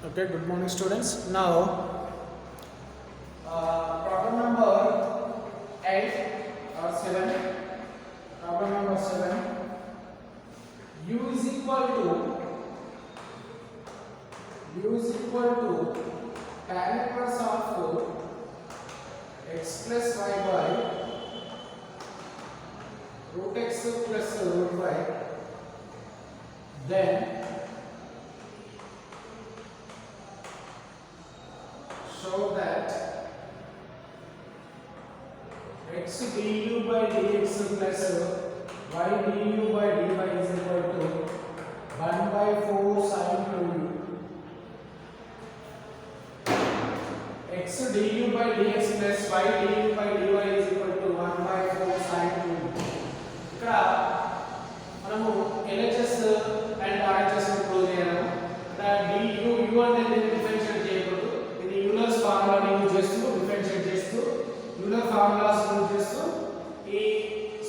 Okay, good morning, students. Now, problem number 8 or 7. Problem number 7. U is equal to tan inverse of x plus y by root x plus root y. Then show that x du by dx plus y du by dy is equal to 1 by 4 sin 2u. x du by dx plus y du by dy is equal to 1 by 4 sin 2u. ఇక్కడ మనము LHS and RHS ని prove చేయాలి. ఇక్కడ du u అనేది differentiate చేయకూడదు. ఇది Euler's ఫార్ములాని use చేస్తూ differentiate చేస్తూ యూలర్ ఫార్ములాస్ యూజ్ చేస్తూ ఈ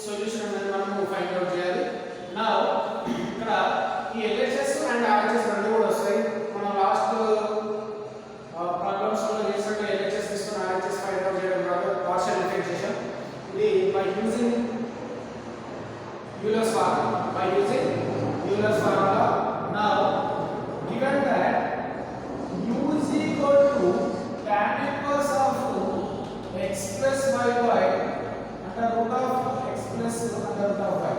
సొల్యూషన్ అనేది మనము ఫైండ్ అవుట్ చేయాలి. నౌ ఇక్కడ ఈ LHS అండ్ RHS రెండు కూడా వస్తాయి. మనం లాస్ట్ ప్రాబ్లమ్స్ లో చేసినట్టు LHS తీసుకొని RHS ఫైండ్ అవుట్ చేయడం కాదు, పార్షియల్ డిఫరెన్షియేషన్. ఇది by using Euler's formula. By using Euler's formula, now given that u is equal to tan inverse of x plus y by under root of x plus under root of y.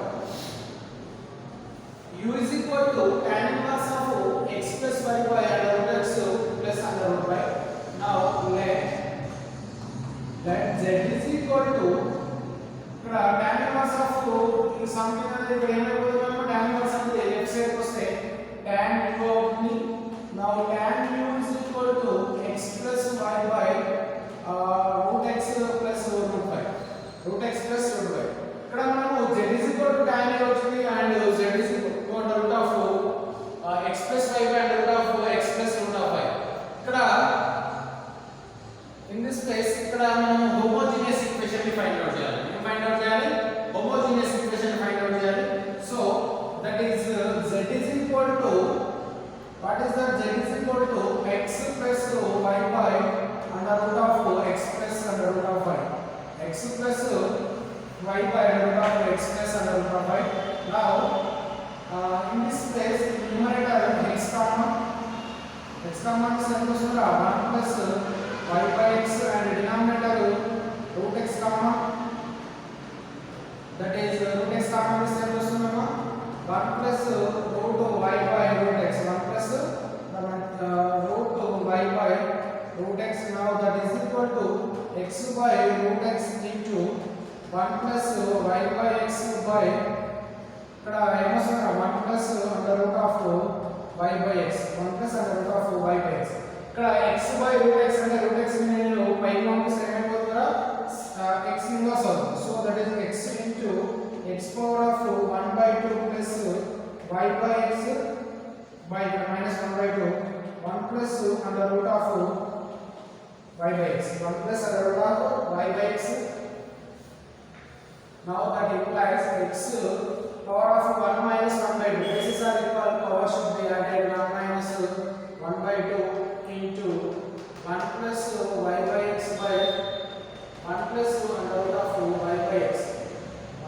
U is equal to tan inverse of x plus y by under root x plus under root y. Now let z is equal to tan inverse of something అనేది ఇక్కడ ఏమైపోతుంది మనకు tan inverse అనేది left side కి వస్తే tan u అవుతుంది. now tan u is equal to x plus y by root x plus root y. root x plus root y. ఇక్కడ మనము z is equal to tan u వచ్చింది and z is equal to under root of x plus y by under root of x plus root of y. ఇక్కడ in this place ఇక్కడ మనం homogeneous equation ని find out చేయాలి. ఏం find out చేయాలి? homogeneous equation find out చేయాలి. So that is z is equal to, what is that? Z is equal to x plus y by under root of x plus under root of y. X plus y by under root of x plus under root of y. Now in this place numerator x common is equal to 1 plus y by x and denominator root x common, that is root x common is equal to 1 plus root y by root x, 1 plus root y by root x. Now that is equal to x by root x into 1 plus y by x by ఇక్కడ ఏమొస్తుంది 1 plus under root of y by x, 1 plus under root of y by x. ఇక్కడ x by root x అంటే root x ని నేను పైకి పంపిస్తే ఏమైపోతుందా x inverse అవుతుంది. So that is x into x power of 1 by 2 plus y by x by minus 1 by 2, 1 plus under root of y by x, 1 plus under root of y by x. Now that implies x power of 1 minus 1 by 2. Bases are equal, power should be added 1 minus 1 by 2 into 1 plus y by x by 1 plus under root of y by x,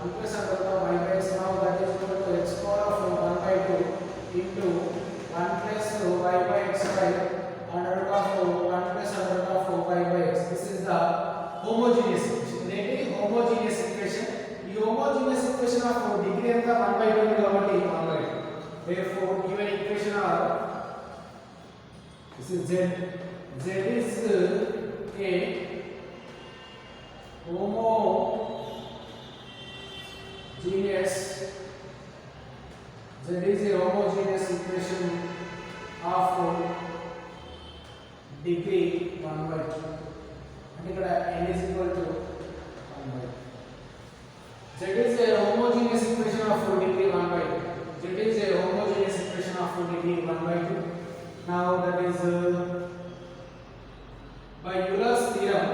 1 plus under root of y by x. Now that is equal to x power of 1 by 2 into 1 plus y by x by under root of 1 plus under root of y by x. This is the homogeneous equation. This is homogeneous equation. The homogeneous equation of degree anta 1 by 2 కాబట్టి 1 by 2. Therefore given equation are, this is z is a homogeneous, z is a homogeneous equation of degree 1 by 2. అంటే ఇక్కడ n is equal to 1 by 2. z is a homogeneous equation of degree 1 by 2. z is a homogeneous equation of degree 1 by 2. Now that is by Euler's theorem.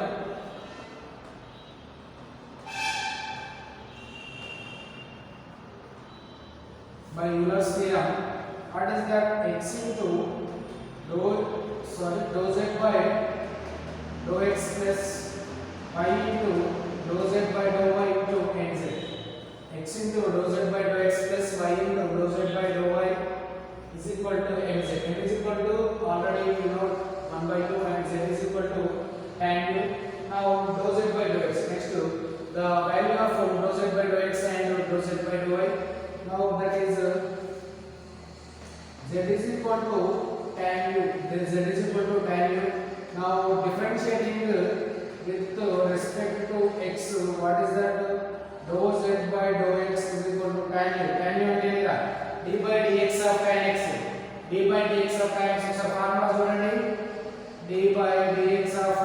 By Euler's theorem, what is that? X into dou dou z by dou x plus y into dou z by dou y into nz. X into dou z by dou x plus y into dou z by dou y is equal to mz. M is equal to already you know 1 by 2 and z is equal to tan u. Now dou z by dou x. Next to the value of dou z by dou x and dou z by dou y. Now that is z is equal to tan u. Then z is equal to tan u. Now differentiating with respect to x, what is that? Dou z by dou x is equal to tan u. Tan u అంటే ఏంటా? d by dx of tan x. d by dx of tan x ఒక formula చూడండి. d by dx of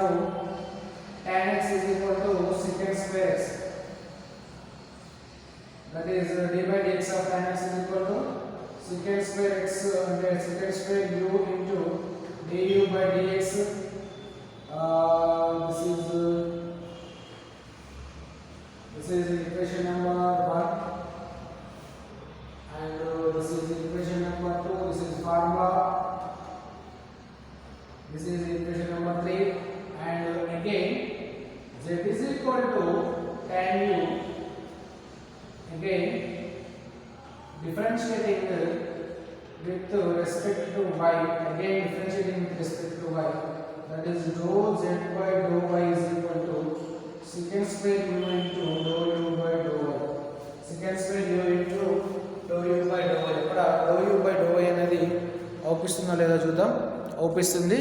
tan x is equal to secant square x. That is d by dx of tan x is equal to secant square x అంటే secant square u into du by dx. This is equation number 1 and this is equation number 2. This is formula. This is equation number 3 and again z is equal to tan u. Again differentiating with respect to y. Again differentiating with respect to y. That is dou z by dou y is equal to secant square u into dou u by dou y. Secant square u into dou u by dou y. ఇక్కడ dou u by dou y అనేది అవుపిస్తుందా లేదా చూద్దాం. అవుపిస్తుంది.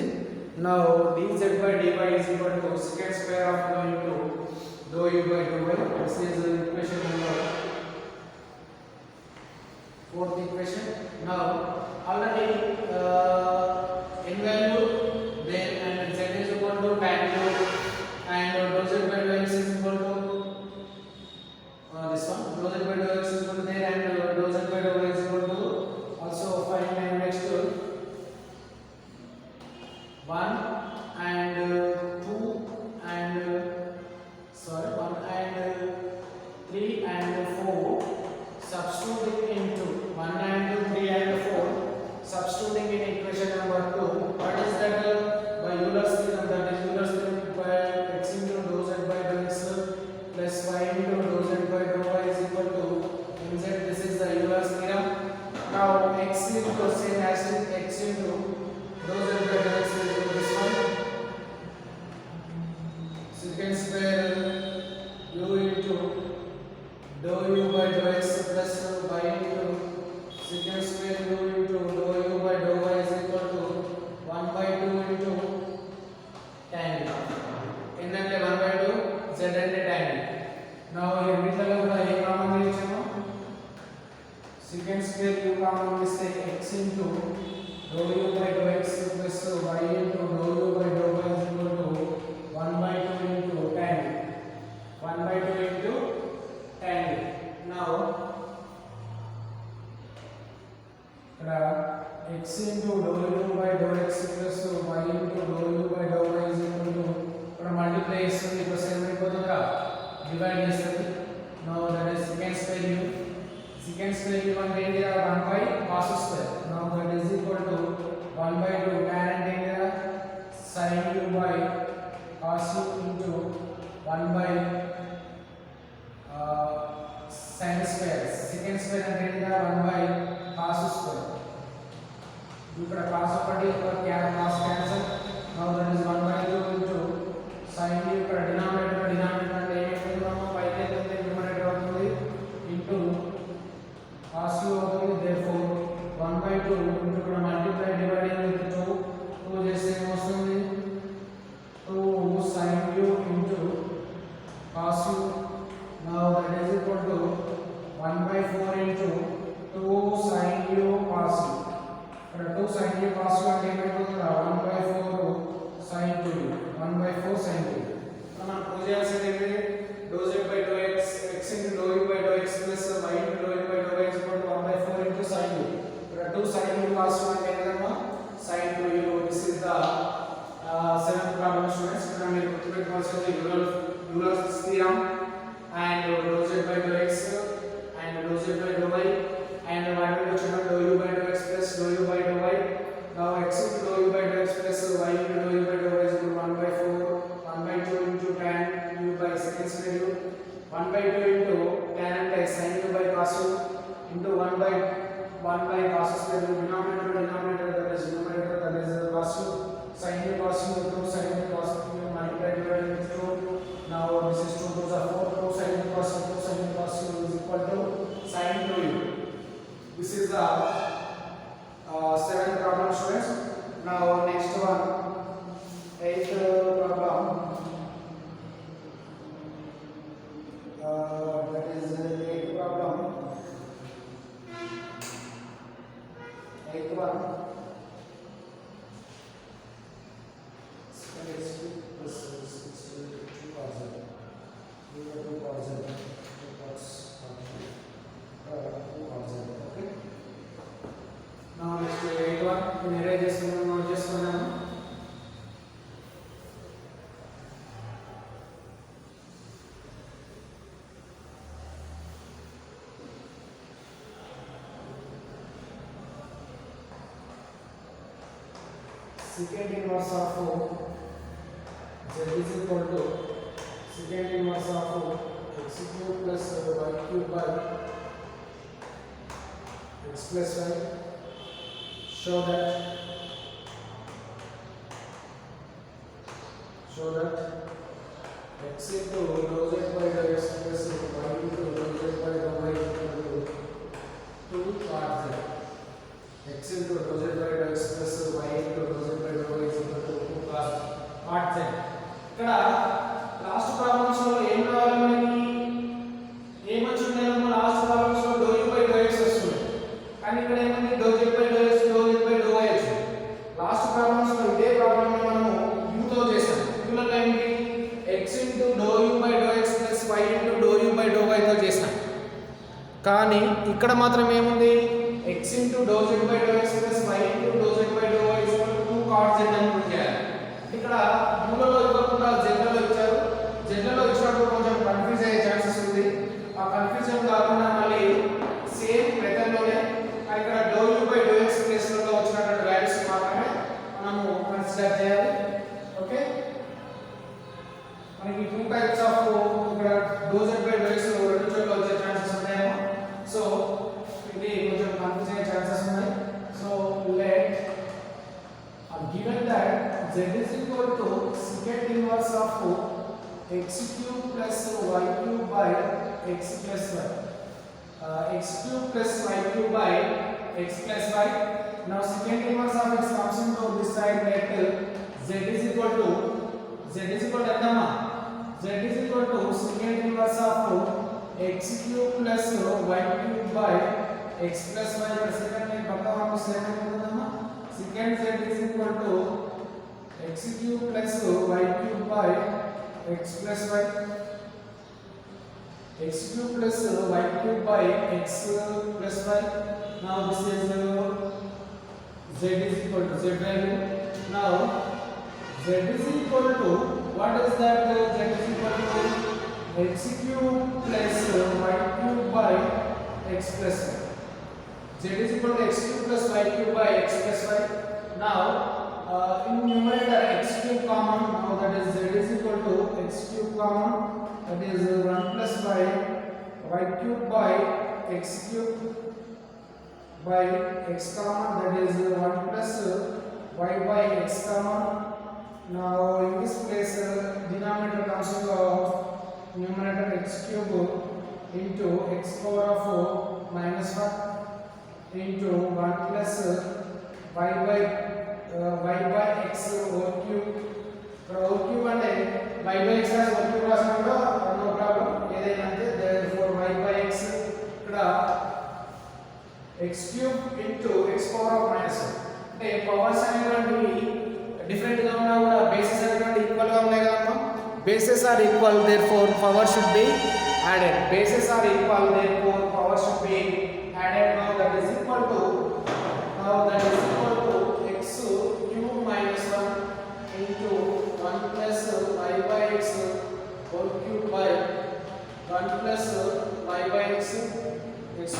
Now dz by dy is equal to secant square of dou into dou u by dou y. This is equation number 4th equation. Now already in value then and z is equal to tan u and dou z by dou x is equal to this one. Dou z by dou x is equal to there and dou z by dou y is equal to also find and next to 1 and 2 and 1 and 3 and 4 substituting into 1 and 3 and 4 substituting in equation number 2. What is that? By Euler's theorem. That is Euler's theorem by x into dou z by dou x plus y into dou z by dou y is equal to mz. This is the Euler's theorem. Now x is the same as x into dou z by dou x is equal to this one. Secant square u into dou u by dou x plus y into secant square u into dou u by dou y is equal to 1 by 2 into tan u. ఏంటంటే 1 by 2 z అంటే tan u. Now ఈ రెండిట్లో కూడా ఏ common తీయొచ్చాము? secant square u common తీస్తే x into dou u by dou x plus y into dou u by dou y is equal to 1 by 2 into tan u. 1 by 2 into tan u. Now ఇక్కడ x into dou u by dou x plus y into dou u by dou y is equal to ఇక్కడ multiply చేస్తుంది ఇక్కడ same అయిపోతుందిరా divide చేస్తుంది. Now that is secant square u. Secant square u అంటే ఏంటిరా 1 by cos square. Now that is equal to 1 by 2 tan అంటే ఏంటిరా sin u by cos u into 1 by sin square. Secant square అంటే ఏంటిరా 1 by cos square. ఇక్కడ cos ఒకటి cos cancel. Now that is 1 by 2 into sin u. ఇక్కడ denominator అంటే ఏమైపోతుంది మనం పైకి వెళ్తుంది denominator అవుతుంది into cos u అవుతుంది. Therefore 1 by 2 into ఇక్కడ multiply dividing with 2 చేస్తే ఏమొస్తుంది 2 sin u into cos u. Now that is equal to 1 by 4 into 2 sin u cos u. ఇక్కడ 2 sin u cos u అంటే ఏమైపోతుంది 1 by 4 sin 2u. 1 by 4 sin 2u. మనం prove చేయాల్సింది ఏంటి? dou z by dou x x into dou u by dou x plus y into dou u by dou y is equal to 1 by 4 into sin u. ఇక్కడ 2 sin u cos u అంటే ఏంటమ్మా sin 2u. This is the 7th problem students. ఇక్కడ మీరు గుర్తుపెట్టుకోవాల్సింది Euler's theorem and dou z by dou x and dou z by dou y and what will be dou u by dou x plus dou u by dou y. Now x into dou u by students. Now next one, eighth problem. That is eighth problem. Eighth one. Now next eighth one. In erase note చేసుకున్నాను. Secant inverse of z is equal to secant inverse of x cube plus y cube by x plus y. Show that x into dou z by dou x plus y into dou z by dou y equal to 2 cot z. X into dou z by dou x plus y into dou z by dou y is equal to 2 cot z. ఇక్కడ last problems లో ఏం రావాలి మనకి ఏమొచ్చింది మన last problems లో dou u by dou x వస్తుంది కానీ ఇక్కడ ఏమంది dou z by dou x dou z by dou y వచ్చింది లాస్ట్ ప్రాబ్లమ్స్ లో ఇదే ప్రాబ్లమ్ ని మనము u తో చేసాం u లో ఏంటి x into dou u by dou x plus y into dou u by dou y తో చేసాం కానీ ఇక్కడ మాత్రం ఏముంది x into dou z by dou x plus y into dou z by dou y is equal to 2 cot z అని prove చేయాలి ఇక్కడ u లలో ఇవ్వకుండా z లలో ఇచ్చారు z లలో ఇచ్చినప్పుడు కొంచెం కన్ఫ్యూజ్ అయ్యే ఛాన్సెస్ ఉంది ఆ కన్ఫ్యూజన్ కాకుండా మళ్ళీ సేమ్ మెథడ్ లోనే ఇక్కడ dou u by dou x place లో వచ్చినటువంటి వాల్యూస్ మాత్రమే మనము కన్సిడర్ చేయాలి ఓకే మనకి టూ టైప్స్ ఆఫ్ ఇక్కడ dou z by dou x రెండు చోట్ల వచ్చే ఛాన్సెస్ ఉన్నాయేమో సో ఇది కొంచెం కన్ఫ్యూజ్ అయ్యే ఛాన్సెస్ ఉన్నాయి so let given that z is equal to secant inverse of x cube plus y cube by x plus y. X cube plus y cube by x plus y. Now secant inverse of x comes into this side. Let z is equal to endama. Z is equal to secant inverse of x cube plus y cube by x plus y. Secant में पक्का वापस लेना पड़ेगा ना. Secant z is equal to x cube plus y cube by x plus y. X cube plus y cube by x plus y. Now this is z is equal to z value. Now z is equal to what is that? Z is equal to x cube plus y cube by x plus y. Z is equal to x cube plus y cube by x plus y. Now in numerator x cube common. Now that is z is equal to x cube common. That is 1 plus y cube by x cube by x common. That is 1 plus y by x common. Now in this place denominator comes to numerator x cube into x power of minus 1 into 1 plus y by x whole cube. Whole cube and y by x as whole cube రాసినప్పుడు no problem ఏదైనా అంటే therefore y by x ఇక్కడ x cube into x power of minus 1 అంటే powers అనేటువంటివి different గా ఉన్నా కూడా bases అనేటువంటి ఈక్వల్ గా ఉన్నాయి కదా bases are equal therefore power should be added. Bases are equal therefore power should be added. Now that is equal to x cube minus 1 into 1 plus y by x whole cube by 1 plus y by x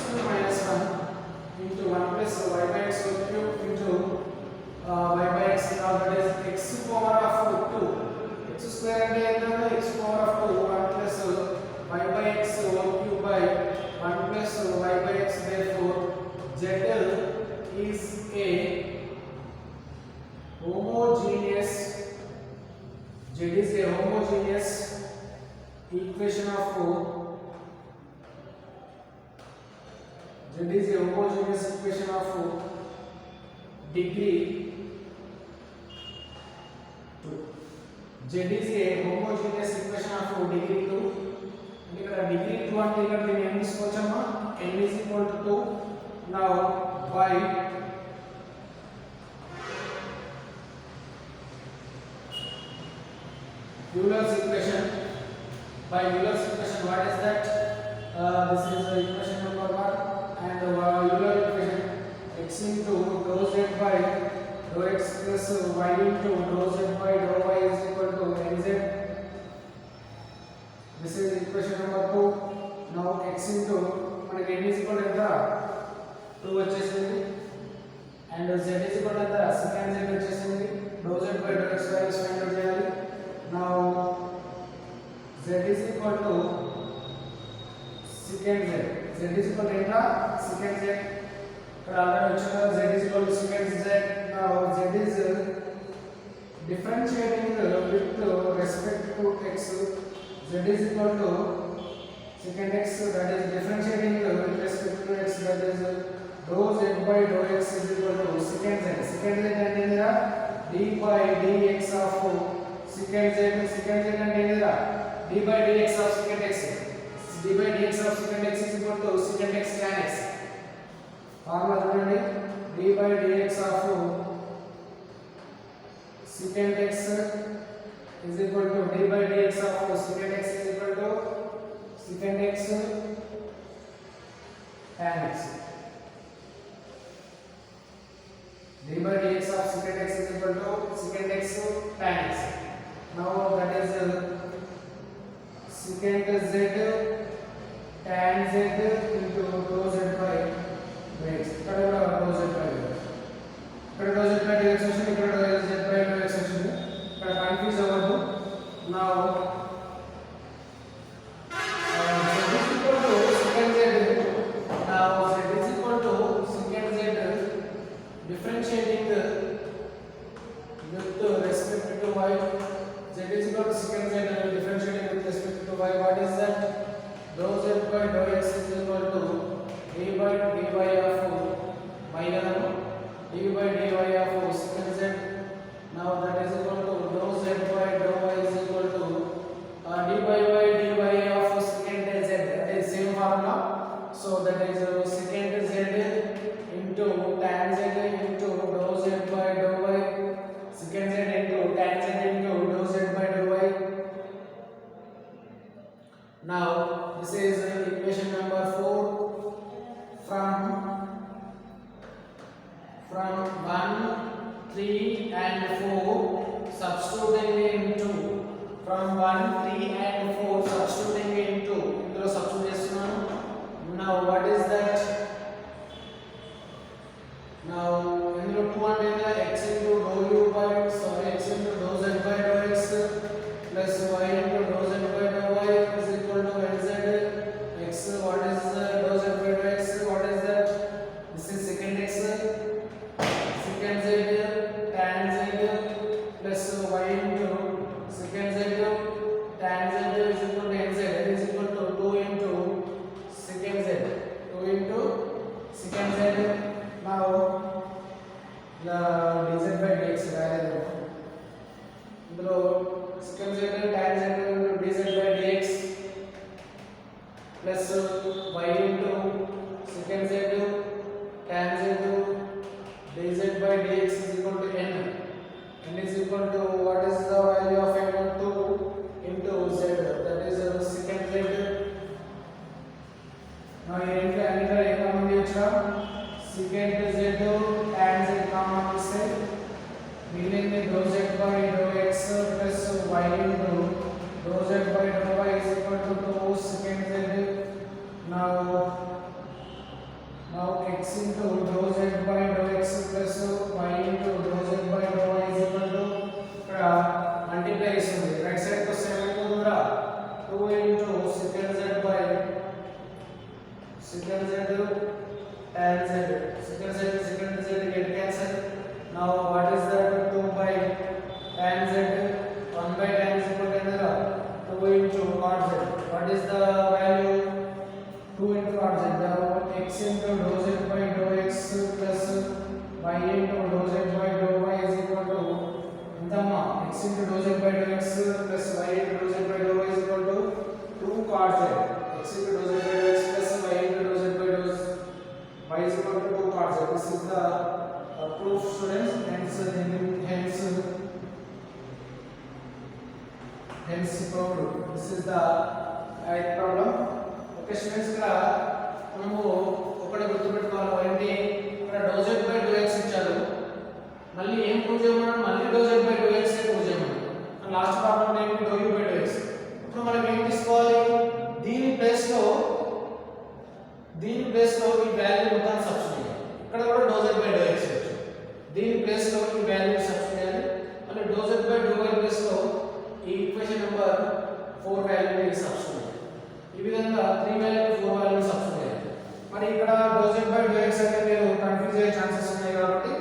cube minus 1 into 1 plus y by x whole cube into y by x. Now that is x power of 2. X square అంటే ఏంటంటే x power of 2 1 plus y by x whole cube by 1 plus y by x. Therefore ZL is a homogeneous equation of degree 2. Z is a homogeneous equation of degree 2. And ఇక్కడ degree 2 అంటే ఇక్కడ నేను ఏం తీసుకోవచ్చమ్మా n is equal to 2. Now by Euler's equation, what is that? This is the equation number 1, and Euler equation x into dou z by dou x plus y into dou z by dou y is equal to nz. This is equation number 2. Now x into మనకి n is equal to ఎంత 2 వచ్చేసింది, and z is equal to ఎంత secant z వచ్చేసింది. dou z by dou x values find out చేయాలి. Now z is equal to secant z. Z is equal to ఎంత secant z. ఇక్కడ already వచ్చిన z is equal to secant z. Now z is differentiating with respect to x. Z is equal to secant x, that is differentiating with respect to x, that is dou z by dou x is equal to secant z. Secant z అంటే ఏంటిరా d by dx of secant z. secant z అంటే ఏంటిరా d by dx of secant x. d by dx of secant x is equal to secant x tan x. Formula చూడండి, d by dx of secant x is equal to d by dx of secant x is equal to secant x tan x. d by dx of secant x is equal to secant x tan x. Now that is secant z tan z into dou z by dx. ఇక్కడ కూడా dou z by dx, ఇక్కడ dou z by dx వచ్చింది, ఇక్కడ dou z by dx వచ్చింది. ఇక్కడ confuse అవ్వద్దు. Now z is equal to secant z. Now z is equal to secant z differentiating with respect to y. Z is equal to secant z differentiating with respect to y. What is that? Dou z by dou x is equal to d by dy of minus d by dy of secant z. Now that is equal to dou z by dou y is equal to d by y dy of secant z. That is same formula. So that is secant z into tan z into dou z by dou y. Secant z into tan z into dou z by dou y. Now this is equation number 4. From 1, 3 and 4 substituting into, from 1, 3 and 4 substituting into, ఇందులో substitute చేస్తున్నాను. Now what is that? Now ఇందులో 2 అంటే x into dou u by x into dou z by dou x plus y into dou z by dou y is equal to nz. X, what is dou z by dou x? What is that? This is secant x, secant z tan z plus y into secant z tan z is equal to nz. That is equal to 2 into secant z, 2 into secant z. Now the dz by dx రాయాలి. ఇందులో secant z tan z into dz by dx plus y into secant z tan z dz by dx is equal to n. N is equal to, what is the value of n? 2 into z, that is secant z. Now here another common nature, secant z tan z common से मिलेंगे में dou z by dou x plus y into dou z by dou y is equal to 2 secant z. Now x into dou z by dou x plus y into dou z by dou y is equal to, ఇక్కడ multiply చేస్తుంది, right side కు 7 ఉందిరా, 2 into secant z by secant z tan z, secant z Raddamma x into dou z by dou x plus y into dou z by dou y is equal to 2 cot z. X into dou z by dou x plus y into dou z by dou y is equal to 2 cot z. This is the proof, students. Hence proved. This is the right problem. Okay, students, ఇక్కడ మనము ఒకటి గుర్తుపెట్టుకోవాలి. ఏంటి, ఇక్కడ dou z by dou x ఇచ్చారు. మళ్ళీ ఏం prove చేయమన్నాడు? మళ్ళీ dou z by dou x prove చేయమన్నాడు. లాస్ట్ ప్రాబ్లం ఏంటి? dou u by dou x. ఇప్పుడు మనం ఏం తీసుకోవాలి? దీని ప్లేస్ లో ఈ వాల్యూ మొత్తం సబ్స్టిట్యూట్ చేయాలి. ఇక్కడ కూడా dou z by dou x ఇచ్చు. దీని ప్లేస్ లో ఈ వాల్యూ సబ్స్టిట్యూట్ చేయాలి. మళ్ళీ dou z by dou y place లో ఈ ఈక్వేషన్ నెంబర్ 4 వాల్యూని సబ్స్టిట్యూట్ చేయాలి. ఈ విధంగా 3 వాల్యూ 4 వాల్యూని సబ్స్టిట్యూట్ చేయాలి. మరి ఇక్కడ dou z by dou x అంటే మీరు కన్ఫ్యూజ్ అయ్యే ఛాన్సెస్ ఉన్నాయి కాబట్టి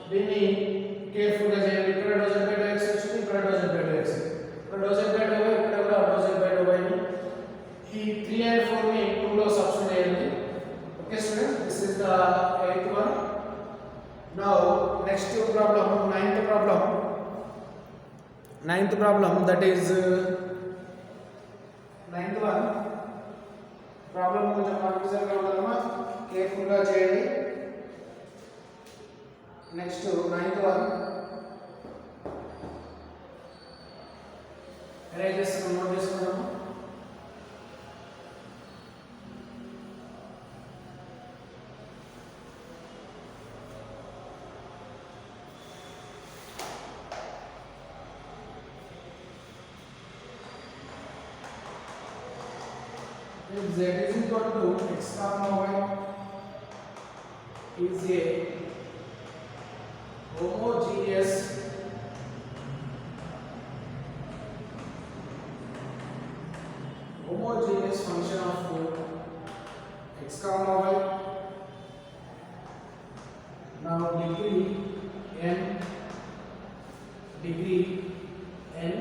దీన్ని కేర్ఫుల్ గా చేయండి. ఇక్కడ dou z by dou x వచ్చింది, ఇక్కడ dou z by dou x, ఇక్కడ dou z by dou y, ఇక్కడ కూడా dou z by dou y ని ఈ 3 and 4 ని 2 లో సబ్స్టిట్యూట్ చేయండి. Okay students, this is the 8th one. Now next problem, ninth problem, that is ninth one. Problem కొంచెం confusion గా ఉందమ్మా, కేర్ఫుల్ గా చేయండి. నెక్స్ట్ 9th one, అరేంజ్ చేసుకుని నోట్ చేసుకుందాము. If z is equal to x comma y is a homogeneous function of x comma y. Now degree n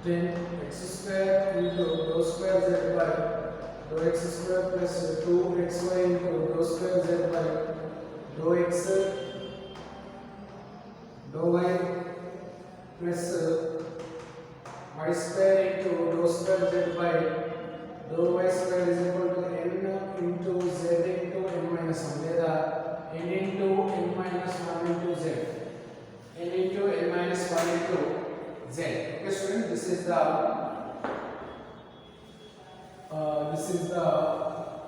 then x square into dou square z by dou x square plus 2xy into dou square z by dou x dou y plus y square into dou square z by dou y square is equal to n into z into n minus 1 లేదా n into n minus 1 into z, n into n minus 1 into z. Okay students, this is the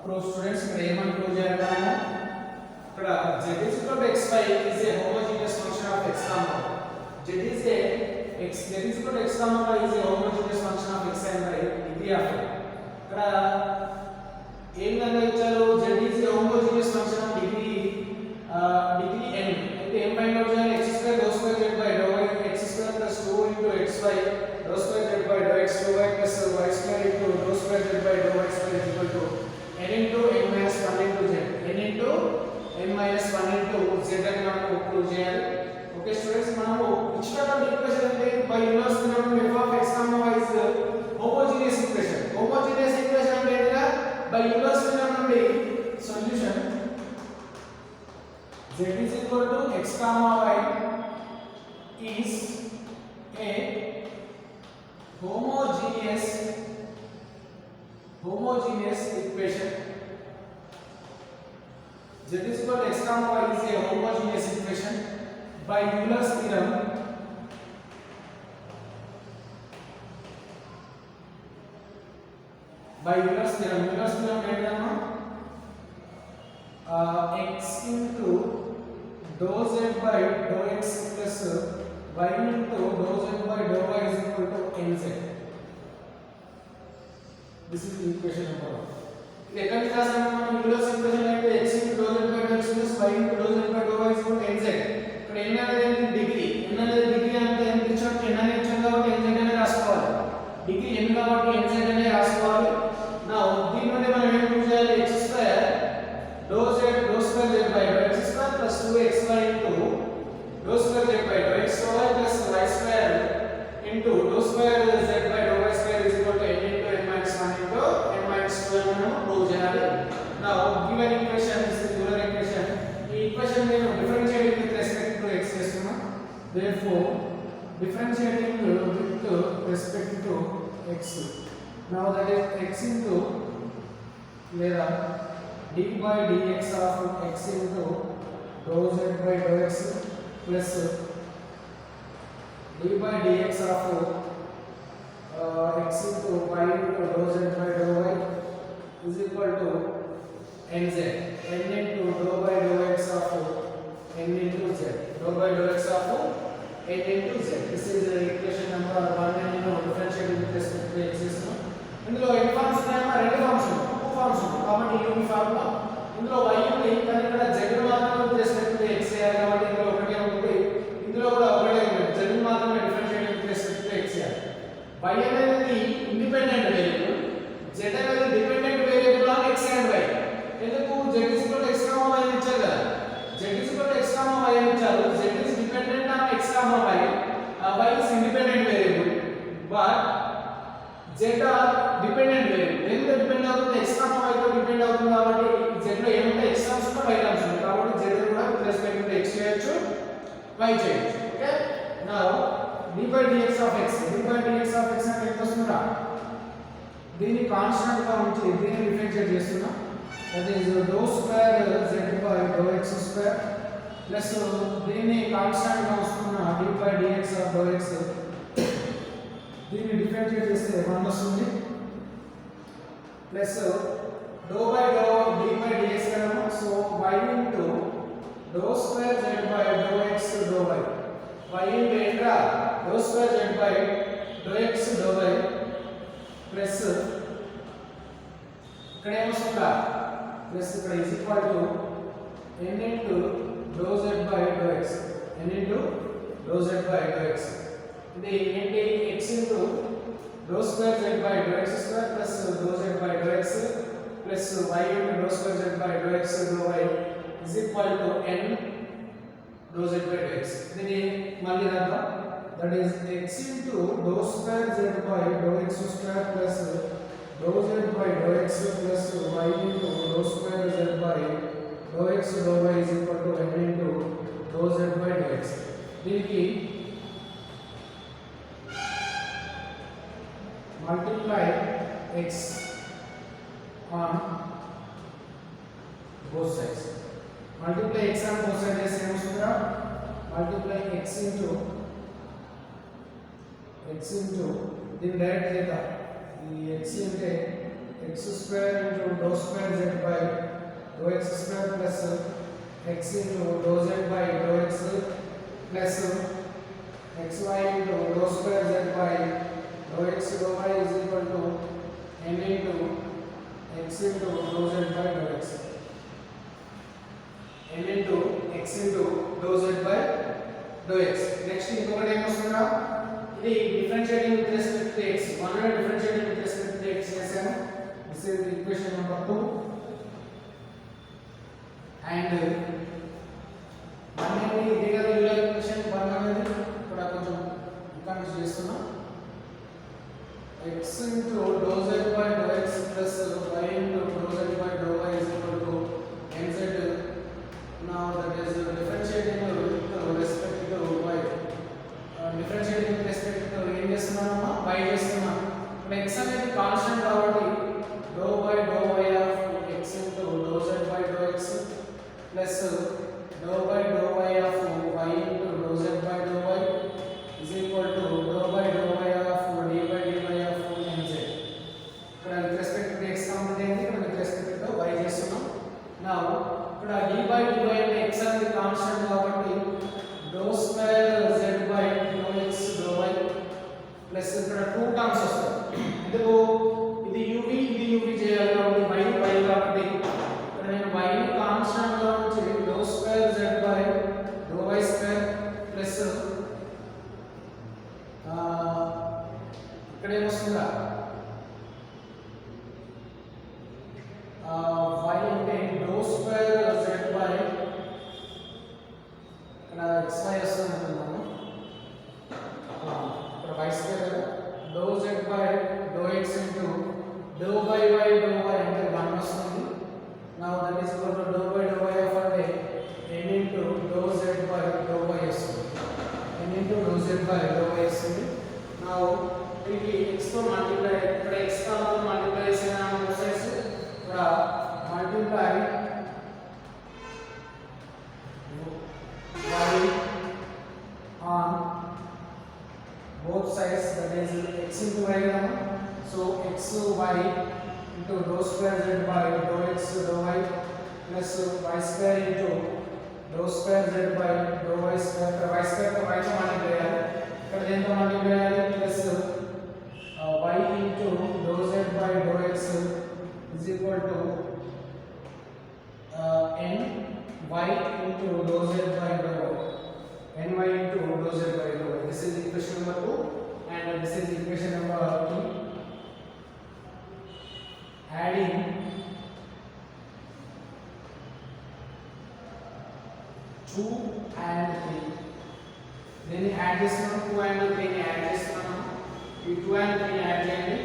proof. Students, ఇక్కడ ఏమని prove చేయాలన్నా, ఇక్కడ z is equal to xy is a homogeneous function of x comma y. z is equal to x comma y is a homogeneous function of x and y, degree of y. ఇక్కడ ఏం కనుక ఇచ్చారు? z is a homogeneous function of degree n. అయితే ఏం find out చేయాలి? x square dou square z by dou y, x square plus 2 into xy dou square z by dou x dou y plus y square into dou square z by dou y square is equal to n into n minus 1 into z, n into n minus 1 into z అని మనం prove చేయాలి. Okay students, మనము ఇచ్చినటువంటి equation అంటే by inverse theorem f of x comma y is homogeneous equation. Homogeneous equation అంటే ఏంటంటే by inverse theorem నుండి solution z is equal to x comma y is a homogeneous equation. Z is equal to x comma y is a homogeneous equation by Euler's theorem. Euler's theorem ఏంటన్నా, x into dou z by dou x plus y into dou z by dou y is equal to nz. This is equation number 1. ఇది ఎక్కడ రాసాము మనం? Euler's equation అంటే x into dou z by dou x plus y into dou z by dou y is equal to nz. ఇక్కడ n అనేది ఏంటి? Degree. n అనేది degree అంటే ఎంత ఇచ్చాం? n అనేది ఇచ్చాం కాబట్టి nz అనే రాసుకోవాలి. డిగ్రీ n కాబట్టి nz అనే రాసుకోవాలి. నౌ దీని నుండి మనం ఏం ప్రూవ్ చేయాలి? x square dou square z by dou x square plus 2xy into dou square z by dou x dou y plus y square into dou square z by dou y square is equal to n into n minus 1 into n minus 2 అని మనం prove చేయాలి. Now given equation is the Euler equation. ఈ equation నేను differentiate with respect to x x. Now that is x into లేదా d by dx of x into dou z by dou x plus d by dx of x into y into dou z by dou y is equal to nz. N into dou by dou x of n into z. Dou by dou x of n into z. This is equation number 1 and differentiate with respect to x is. ఇందులో ఎన్ని forms ఉన్నాయమ్మా? రెండు forms ఉన్నాయి, two forms ఉన్నాయి. కాబట్టి ఈ formula ఇందులో y ఉంది, కానీ ఇక్కడ z మాత్రమే with respect to x చేయాలి. కాబట్టి ఇందులో ఒకటే ఉంటుంది, ఇందులో కూడా ఒకటే ఉంటుంది. z మాత్రమే differentiate with respect to x చేయాలి. y అనేది ఇండిపెండెంట్ వేరియబుల్, z అనేది dependent variable on x and y. ఎందుకు? z x, y ఇచ్చారు కదా. z x, y అని ఇచ్చారు. z is dependent on x, y. y is independent variable, but z are dependent variable. When the depend అవుతుంది x, y తో depend అవుతుంది. కాబట్టి z లో ఏముంటే x టర్మ్స్ ఉంటాయి, y టర్మ్స్ ఉంటాయి. కాబట్టి z కూడా with respect to x చేయొచ్చు, y చేయొచ్చు. Okay. Now d by dx of x. d by dx of x అంటే ఎంత వస్తుందా? దీన్ని కాన్స్టాంట్ గా ఉంచి దీన్ని డిఫరెన్షియేట్ చేస్తున్నా. That is dou square z by dou x square plus దీన్ని కాన్స్టాంట్ గా వస్తున్నా d by dx of dou x. దీన్ని డిఫరెన్షియేట్ చేస్తే 1 వస్తుంది plus dou by dou d by dx కదా. So y into dou square z by dou x dou y. y into ఏంట్రా? dou square z by dou x dou y plus ఇక్కడ ఏమొస్తుందా? Plus ఇక్కడ is equal to n into dou z by dou x. n into dou z by dou x. ఇది ఏంటి? x into dou square z by dou x square plus dou z by dou x plus y into dou square z by dou x dou y is equal to n dou z by dou x. దీన్ని మళ్ళీ రాద్దాం. that is x into dou square z by dou x square plus dou z by dou x plus y into dou square z by dou x dou y is equal to n into dou z by dou x. దీనికి multiply x on both sides. Multiply x on both sides is same sudra. Multiply x into din direct cheta. The x ante x square into dou square z by dou x square plus x into dou z by dou x plus xy into dou square z by dou x dou y is equal to n into x into dou z by dou x. n into x into dou z by dou x. Next ఇంకొకటి ఏం వస్తుందా? ఇది differentiating with respect to x. మనమే differentiating with respect to x చేసాము. This is equation number 2 and మనకి ఇదే కదా Euler equation 1 అనేది ఇక్కడ కొంచెం కన్ఫ్యూజ్ చేస్తున్నా. x into dou z by dou x plus y into dou z by dou y is equal to nz. Now that is differentiating with respect to y. Differentiating with respect to ఏం చేస్తున్నామా? y చేస్తున్నాం. ఇప్పుడు x అనేది constant కాబట్టి dou by dou y of x into dou z by dou x plus dou by dou y of y into dou z by dou y is equal to dou by dou y of d by dy of nz. ఇక్కడ with respect to x component ఏంటి? ఇక్కడ with respect to y చేస్తున్నాం. now ఇక్కడ d by dy అంటే x అనేది constant కాబట్టి dou square z by dou x dou y plus ఇక్కడ 2 terms వస్తాయి. ఎందుకు? ఇది uv చేయాలి కాబట్టి y కాబట్టి ఇక్కడ నేను y ని కాన్స్టెంట్ గా ఉంచి dou square z by dou y square plus ఇక్కడ ఏమొస్తుందా? y అంటే dou square z by ఇక్కడ xy వస్తుంది అనుకున్నాను. ఇక్కడ y square కదా. dou z by dou x into dou by y dou y అంటే 1 వస్తుంది. now that is equal to dou by dou y of అంటే n into dou z by dou y వస్తుంది. n into dou z by dou y వస్తుంది. now దీనికి x తో multiply y into dou square z by dou x dou y plus y square into dou square z by dou y square ఇక్కడ y square తో y తో multiply చేయాలి ఇక్కడ దేంతో multiply చేయాలి plus y into dou z by dou x is equal to n y into dou z by dou y ny into dou z by dou y. This is equation number 2 and this is equation number 3. Adding 2 and 3. Then add this one 2 and 3 ni add this one. ఈ 2 and 3 ని add చేయండి.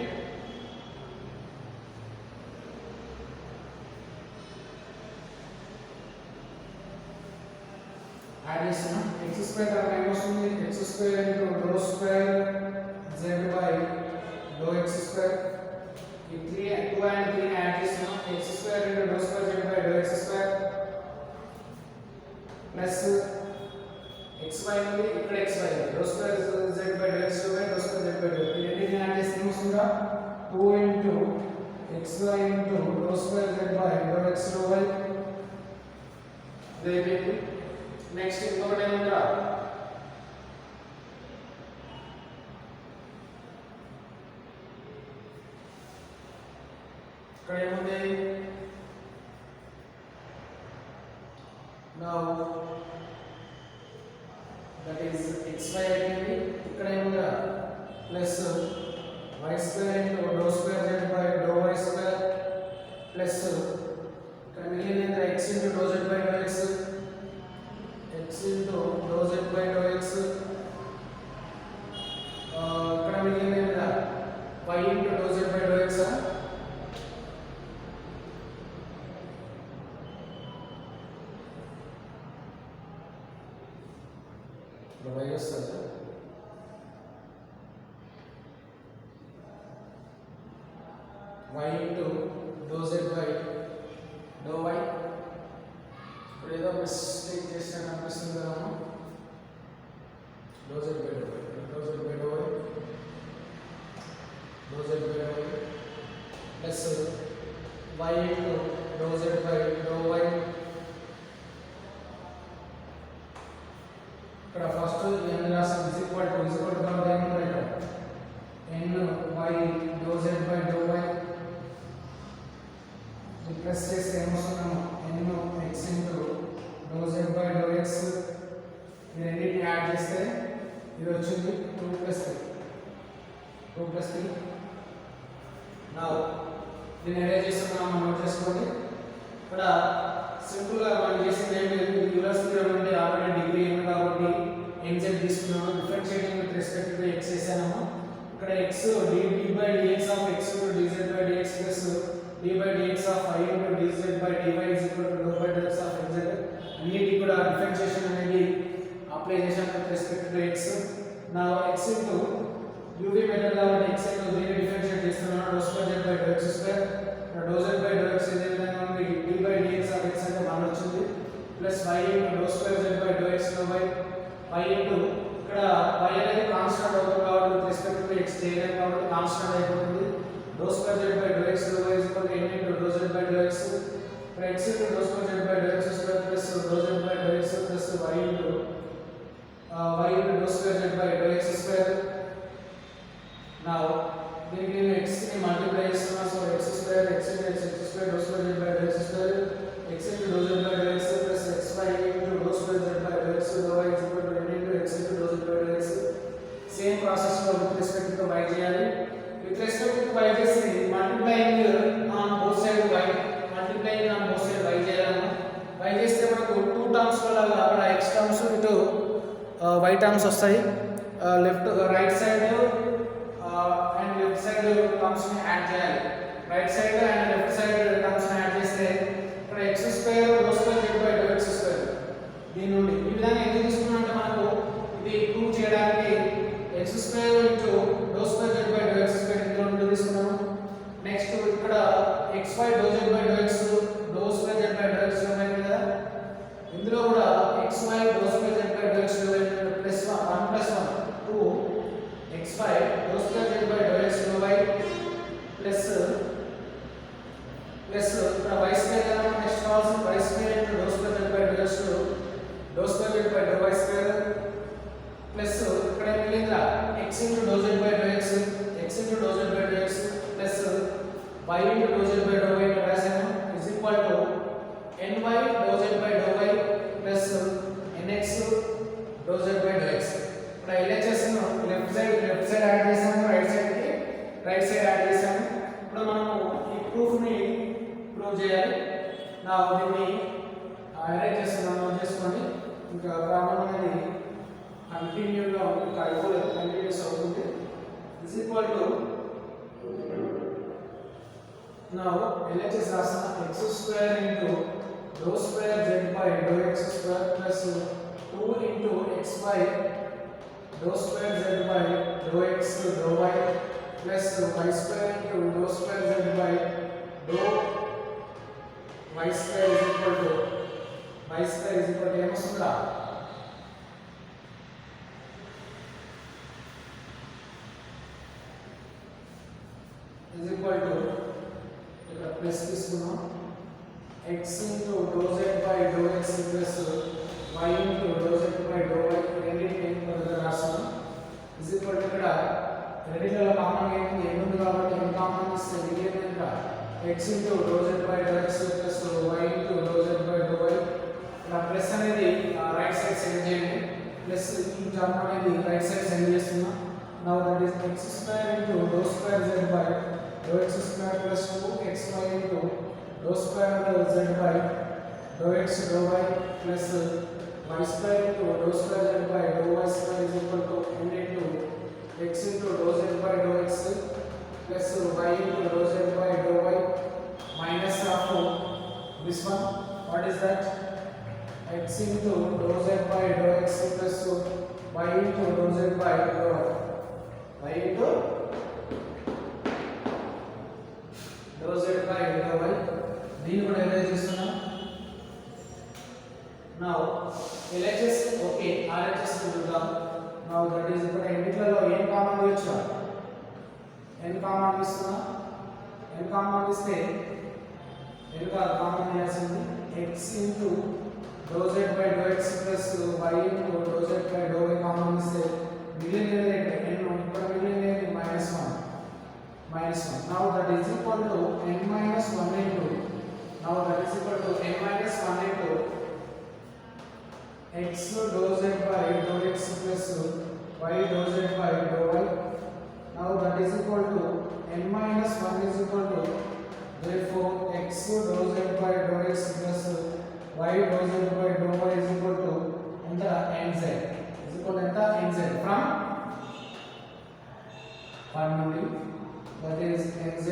Add చేస్తున్నాం. x square తర్వాత ఏమొస్తుంది x square into dou square z by dou x square. ఈ 2 and 3 ని add చేస్తున్నాం. x square into dou square z by dou x square plus xy ఉంది ఇక్కడ xy dou square z by dou x square dou square z by dou ఈ రెండింటిని add చేస్తే ఏమొస్తుందా 2 into xy into dou square z by dou x dou y. ఇదైపోయింది. Next ఇంకొకటి ఏముందిరా ఇక్కడ ఏముంది now that is xy అయిపోయింది. ఇక్కడ ఏముందిరా plus y square into dou square z by dou y square plus ఇక్కడ మిగిలింది ఏంటంటే x into dou z by dou x x into dou z by dou x ఇక్కడ మిగిలింది ఏంటంటే y into dou z by dou x y వస్తుంది y into dou z by dou y. ఇప్పుడు ఏదో mistake చేసినట్టు అనిపిస్తుంది కదా dou z by dou y dou z by dou y dou z by dou y plus y into dou z by dou y. ఇక్కడ first n రాసాం is equal to తర్వాత ఏముంది ఇక్కడ n y dou z by dou y plus చేస్తే ఏమొస్తున్నాము n x into dou z by dou x ఈ రెండింటిని add చేస్తే ఇది వచ్చింది 2 plus 3. నౌ దీన్ని అరేంజ్ చేస్తున్నాము నోట్ చేసుకోండి. ఇక్కడ సింపుల్ గా మనం చేసింది ఏంటి యూలర్స్ థియరం నుండి ఆల్రెడీ డిగ్రీ ఉంది కాబట్టి nz తీసుకున్నాము differentiating with respect to x చేసాము. ఇక్కడ x d by dx of x into dz by dx plus d by dx of y into dz by dy is equal to dou by dou x of nz. అన్నిటికీ కూడా differentiation అనేది apply చేసాము with respect to x. నా x into uv method కాబట్టి x into దీన్ని differentiate చేస్తున్నాను dou square z by dou x square dou z by dou x ఇదే విధంగా ఉంది d by dx of x అంటే 1 వచ్చింది plus y into dou square z by dou x dou y y into ఇక్కడ y అనేది constant అవుతుంది కాబట్టి with respect to x చేయలేం కాబట్టి కాన్స్టాంట్ అయిపోతుంది dou square z by dou x dou y is equal to n into dou z by dou x ఇక్కడ x into dou square z by dou x square plus dou z by dou x plus y into dou square z by dou x square. Now దీనికి నేను x ని multiply చేస్తున్నా so x square x into x square dou square z by dou x square x into dou z by dou x plus xy into dou square z by dou x dou y is equal to n into x into dou z by dou x. Same process లో with respect to y చేయాలి. With respect to y చేసి multiplying on both side y multiplying on both side y చేయాలి. y చేస్తే మనకు 2 terms వల్ల అక్కడ x terms ఇటు y terms వస్తాయి. Left right side and left side terms ని యాడ్ చేయాలి. Right side and left side terms ని యాడ్ చేస్తే ఇక్కడ x square dou square z by dou x square దీని నుండి ఈ విధంగా ఎందుకు తీసుకున్నాం అంటే మనకు ఇది ప్రూవ్ చేయడానికి x square into dou square z by dou x square ఇందులో నుండి తీసుకున్నాము. నెక్స్ట్ ఇక్కడ xy dou z by dou x dou square z by dou x ఉన్నాయి కదా ఇందులో కూడా xy dou square z by dou x plus 1 plus 1 2 xy dou square z by dou x dou y plus ఇక్కడ y square కదా next కావాల్సిన y square into do square z by do square z by do y square plus ఇక్కడ మిగిలిందా x into do z by do x into do z by do x plus y into do z by do y రాసాము is equal to ny dou z by do y plus nx dou z by do x ఇక్కడ LHS ను left side add చేసాము right side add చేసాము ఇప్పుడు మనం ఈ proof ని prove చేయాలి నా దీన్ని అరేంజ్ చేస్తున్నాను నోట్ చేసుకోండి ఇంకా ప్రాబ్లం అనేది కంటిన్యూగా ఉంటుంది అయిపోలేదు కంటిన్యూస్ అవుతుంది ఇస్ ఈక్వల్ టు నా LHS రాసిన x square into do square z by do x square plus 2 into x by do square z by do x doe y plus y square into do square z by do y square is equal to ఏమొస్తుందా is equal to ఇక్కడ plus తీసుకున్నాం x into do z by do x plus y into do z by do y రెండింటిని పదగా రాస్తాం is equal to ఇక్కడ రెండింటిలో common ఏముంది కాబట్టి n common ఇస్తే మిగిలింది ఎంత x into do z by do x plus y into do z by do y ఇక్కడ ప్లస్ అనేది రైట్ సైడ్ సెండ్ చేయండి ప్లస్ ఈ టర్మ్ అనేది రైట్ సైడ్ సెండ్ చేస్తున్నా now that is x square into do square z by do x square plus 2xy into do square z by do x doe y plus y square into do square z by do y square is equal to n into x into do z by do x plus y into do z by do y minus of this one what is that x into dou z by dou x plus y into dou z by dou y into dou z by dou y దీన్ని కూడా ఎలా చేస్తున్నాం now LHS okay RHS చూద్దాం now that is ఇక్కడ ఎన్నిట్లలో ఏం common తీయొచ్చు n common ఇస్తున్నా n common ఇస్తే n కామన్ తీయాల్సింది x into dou z by dou x plus y into dou z by dou y common ఇస్తే మిగిలినది n ఇక్కడ మిగిలినది -1 now that is equal to n minus 1 into now that is equal to n minus 1 into x dou z by dou x plus y dou z by dou y now that is equal to n minus 1 is equal to therefore x dou z by dou x plus y dou z by dou y is equal to enter nz is equal to enter nz from 1 నుండి that is nz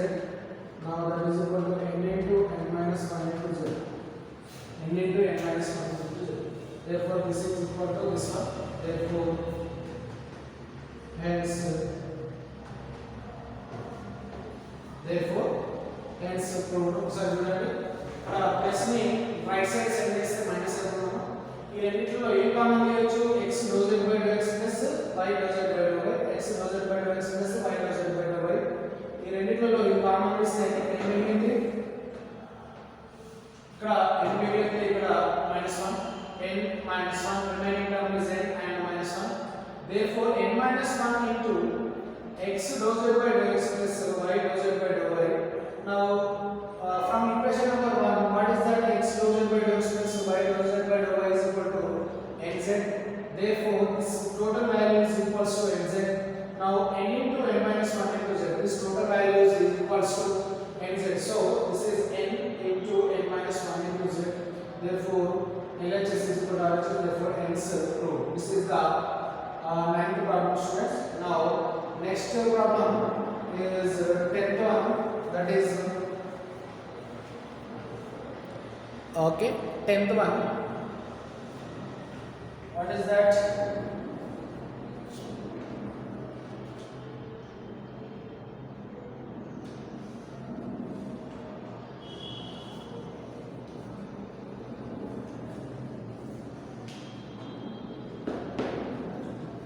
now that is equal to n into n minus 1 into z n into n minus 1 into z therefore this is equal to this one therefore hence proved ఒకసారి చూడండి ఇక్కడ plus ని right side send చేస్తే minus అవుతున్నాము ఈ రెండిట్లో a common తీయొచ్చు x dou z by dou x plus y dou z by dou y x dou z by dou x plus y dou z by dou y ఈ రెండిట్లో ఈ common తీస్తే ఏం మిగిలింది ఇక్కడ n మిగిలింది ఇక్కడ -1 n -1 remaining term is n and -1 therefore n -1 into x dou z by dou x plus y dou z by dou y now from equation number 1 what is that x dou z by dou x plus y dou z by dou y is equal to nz therefore this total value is equals to nz now n into n minus 1 into z this total value is equals to nz so this is n into n minus 1 into z therefore LHS is equal to RHS therefore hence proved this is the ninth problem students now next problem is 10th one that is okay 10th one what is that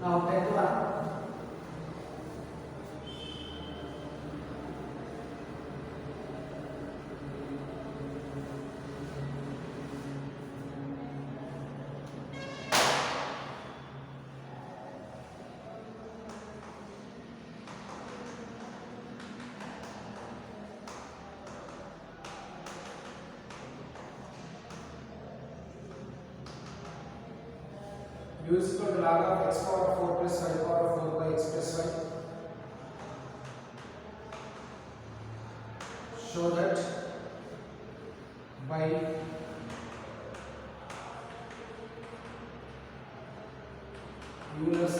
now 10th one u is equal to log of x power 4 plus y power 4 by x plus y. Show that by Euler's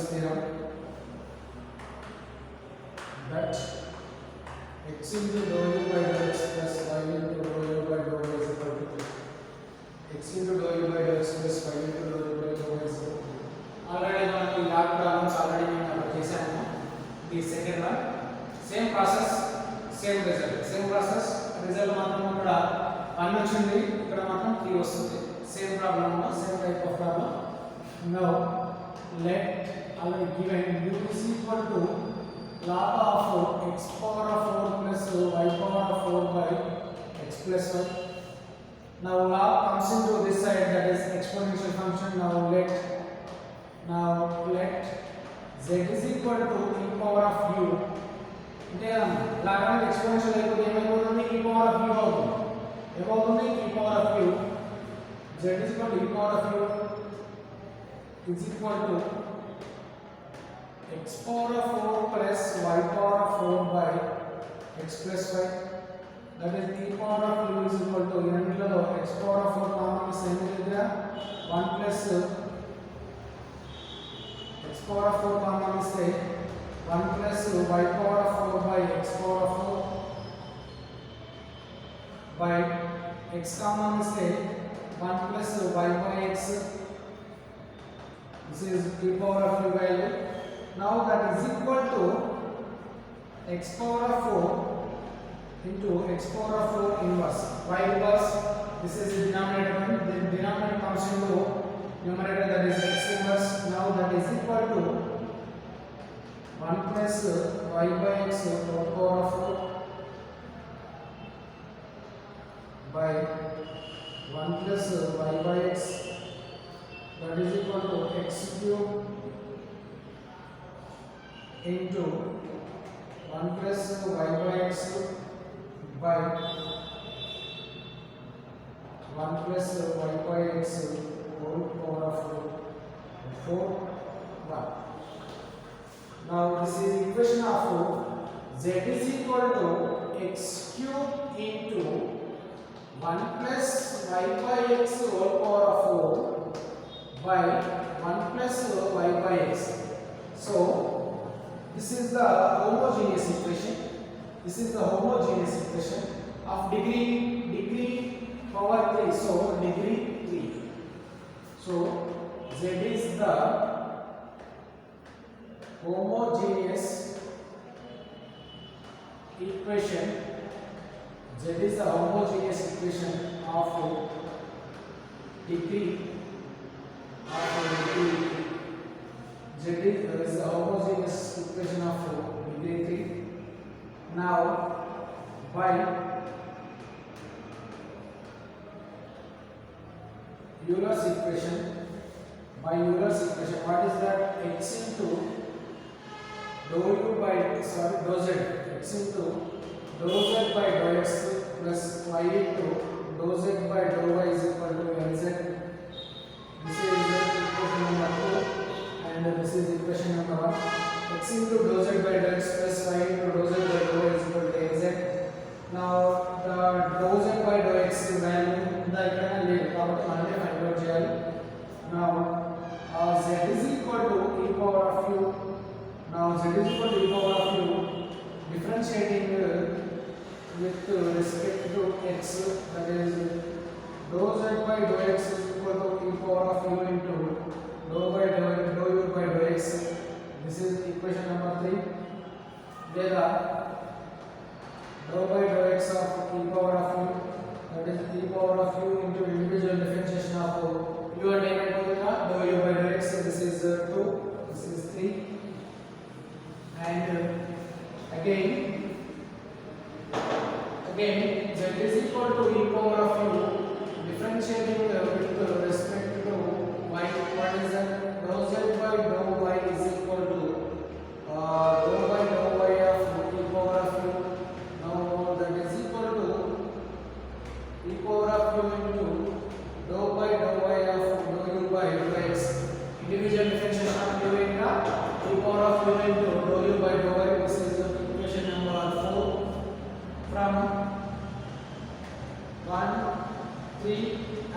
theorem, that x into dou u by dou x plus y into dou u by dou y is equal to x into dou u by dou x plus y into dou u by dou y is equal to. Already మనకి log problems already నేను చేశాను. The second one same process same result మాత్రం ఇక్కడ 1 వచ్చింది, ఇక్కడ మాత్రం 3 వస్తుంది. Same problem same type of problem. Now let already given u is equal to log of x power of 4 plus y power of 4 by x plus y. Now log comes into this side, that is exponential function. Now let z is equal to e power of u. అంటే log అనేది exponential అయిపోతే ఏమైపోతుంది? e power of u అవుతుంది. ఏమవుతుంది? e power of u. z is equal to e power of u is equal to x power of 4 plus y power of 4 by x plus y. That is e power of u is equal to రెండిట్లో x power of 4 common same దగ్గర 1 plus x power of 4 common ఇస్తే 1 plus y power of 4 by x power of 4 by x common ఇస్తే 1 plus y by x. This is e power of u value. Now that is equal to x power of 4 into x power of 4 inverse. Why? Because this is the denominator one. The denominator comes into numerator, that is x inverse. Now that is equal to 1 plus y by x whole power of 4 by 1 plus y by x, that is equal to x cube into 1 plus y by x by 1 plus y by x whole power of 4 1. Now this is equation of z is equal to x cube into 1 plus y by x whole power of 4 by 1 plus y by x. So this is the homogeneous equation. This is the homogeneous equation of degree power 3. So degree 3. So z is the homogeneous equation. Z is the homogeneous equation of degree Z is the homogeneous equation of degree 3. Now by Euler's equation, what is that? X into dou u by dou z, x into dou z by dou x plus y into dou z by dou y is equal to nz. This is equation number 2 and this is equation number 1. X into dou z by dou x plus y into dou z by dou y is equal to nz. Now the dou z by dou x value ఇక్కడ లేదు కాబట్టి మనమే find out చేయాలి. Now z is equal to e power of u. Now z is equal to e power of u, differentiating with respect to x, that is dou z by dou x is equal to e power of u into dou u by dou x. This is equation number 3. లేదా dou by dou x of e power of u, that is e power of u into individual differentiation of u and ఏమైపోతుందా dou u by dou x. This is 2, this is 3, and again z is equal to e power of u, differentiating with respect to y. What is that? Dou z by dou y is equal to dou by dou y of e power of u. Now that is equal to e power of u into by x. Individual differentiation of u into e power of u into dou u by dou y. This is equation number 4. From 1, 3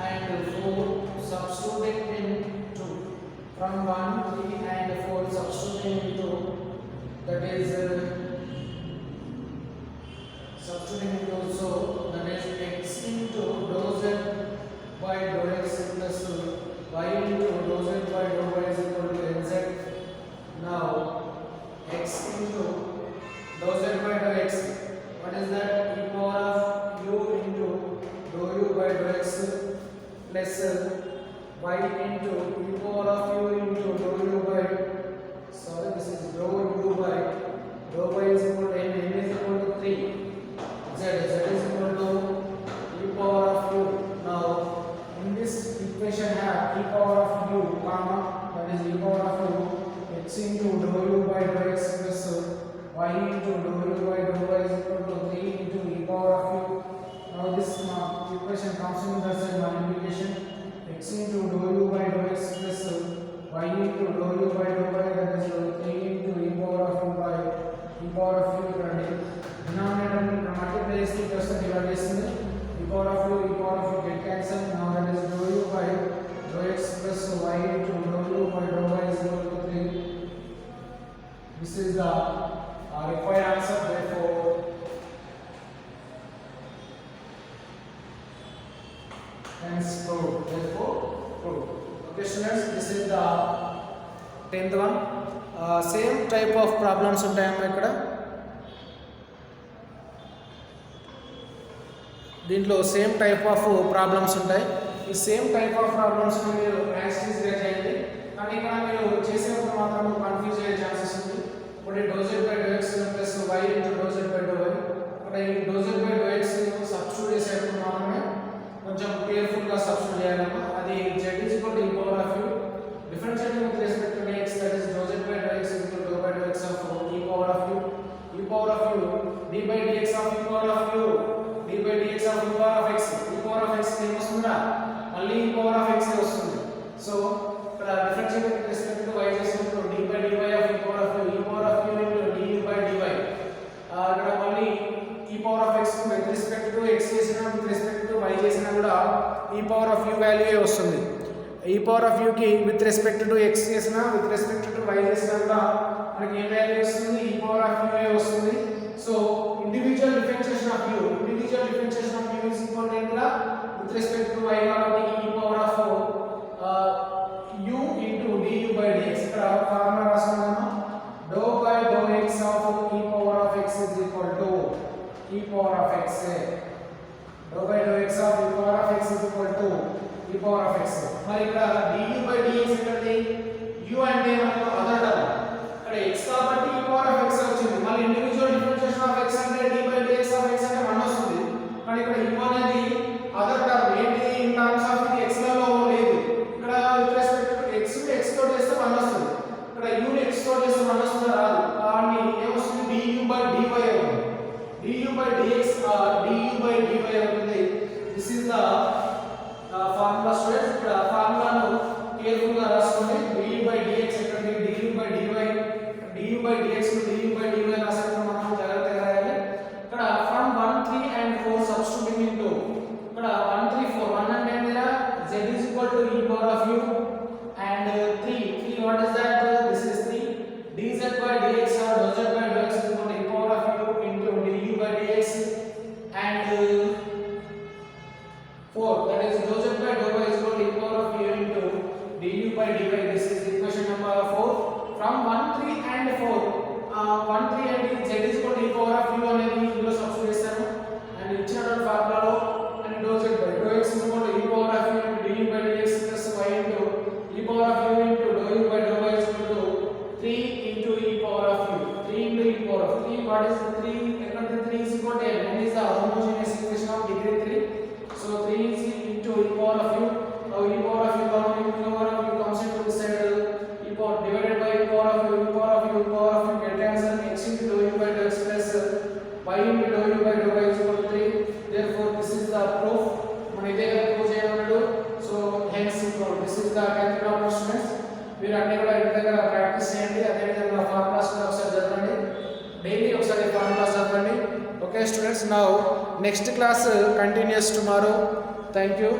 and 4 substituting into, from 1, 3 and 4 substituting into, that is substituting into, so that is x into dou z by dou x plus y into dou z by dou y is equal to nz. Now x into dou z by dou x, what is that? E power of u into dou u by dou x plus y into e power of u into dou u by, sorry, this is dou u by dou y is equal to n is equal to 3, z is equal to e power of u. Now in this equation have e power of u comma, that is e power of u, x into dou u by dou x plus y into dou u by dou y is equal to 3 into e power of u. Now this equation comes in the same multiplication, x into dou u by dou x plus y into dou u by dou y, that is 3 into e power of u by e power of u. Denominator ni multiply చేస్తే plus divide చేస్తుంది, e power of u get cancel. Now that is dou u by dou x plus y into dou u by dou y is equal to 3. This is the required answer. Therefore hence proved. Therefore proved. Okay students, this is the 10th one. Same type of problems ఉంటాయమ్మా ఇక్కడ. దీంట్లో same type of problems ఉంటాయి. ఈ same type of problems మీరు యాక్సిస్గా చేయండి, కానీ ఇక్కడ మీరు చేసేటప్పుడు మాత్రం కన్ఫ్యూజ్ అయ్యే ఛాన్సెస్ ఉంది. ఇప్పుడు doe z by doe x plus y into doe z by doe y, ఇక్కడ ఈ doe z by doe x substitute చేసేటప్పుడు మాత్రమే కొంచెం కేర్ఫుల్గా సబ్స్టిట్యూట్ చేయాలమ్మా. అది z is equal to e power of u, differentiating with respect to x, that is doe z by doe x is equal to doe by doe x of e power of u, e power of u d by dx of e power of you, d by dx of e power of x. e power of x ఏం వస్తుందా? మళ్ళీ e power of x వస్తుంది. So ఇక్కడ differentiate with respect to y చేసినప్పుడు d by dy of e power of u, e power of u into du by dy. ఇక్కడ మళ్ళీ e power of x with respect to x చేసినా with respect to y చేసినా కూడా e power of u value వస్తుంది. e power of u కి with respect to x చేసినా with respect to y చేసినా కూడా మనకి ఏ వాల్యూ వస్తుంది? e power of u వస్తుంది. So individual differentiation of u is equal to with respect to y కాబట్టి e power of u into du by dx. ఇక్కడ formula రాసుకున్నాము, dou by dou x of e power of x is equal to e power of x. dou by dou x of e power of x is equal to e power of x. మరి ఇక్కడ du by dx అంటే u అంటే మనకు other term, ఇక్కడ x కాబట్టి e power of x వచ్చింది. మళ్ళీ individual differentiation of x అంటే d by dx of x అంటే 1 వస్తుంది. కానీ ఇక్కడ u అనేది అదర్ టర్మ్, ఏంటి? ఇన్ టర్మ్స్ ఆఫ్ ఇది x లలో లేదు. ఇక్కడ విత్ రెస్పెక్ట్ టు x ని x తో చేస్తే 1 వస్తుంది. ఇక్కడ u ని x తో చేస్తే 1 వస్తుందా? రాదు. కానీ ఏమొస్తుంది? du by dy అవుతుంది. du by dx du by dy అవుతుంది. This is the formula students. ఇక్కడ ఫార్ములాను కేర్ఫుల్ గా రాసుకోండి. du by dx అంటే du by dy, du by dx ను du by dy రాసేటప్పుడు మనం జాగ్రత్తగా రాయాలి. ఇక్కడ ఫ్రమ్ 1, 3 and 4 substituting into, ఇక్కడ 1, 3, 4, 1 అంటే ఏంటిరా? z is equal to e power of u and 3 what is that? This is 3 dz by dx or dou z by dou x is equal to e power of u into du by dx and 4, that is dou z by dou y is equal to e power of u into du by dy. This is equation number 4. From 1, 3 and 4 1, 3 and z is equal to e power of u అనేది ఇందులో substitute చేస్తాను. And ఇచ్చిన ఫార్ములాలో and dou z by dou x is equal to e power of u into du by dx plus y into e power of u into dou u by dou y is equal to 3 into e power of u. 3 into e power of 3, what is 3? Equal to 3 is equal to n. N is the homogeneous equation of degree 3. So 3 is into e power of u. Now e power of u comes into this side, e power divided by e power of u, e power of u get cancel, x into dou u by dou x plus y into dou u by dou y is equal to 3. Therefore this is the proof. మనం ఇదే prove చేయమన్నాడు. So hence this is the 10th problem. Daily ఒకసారి formulas చదవండి. Okay students, now next class continuous tomorrow. Thank you.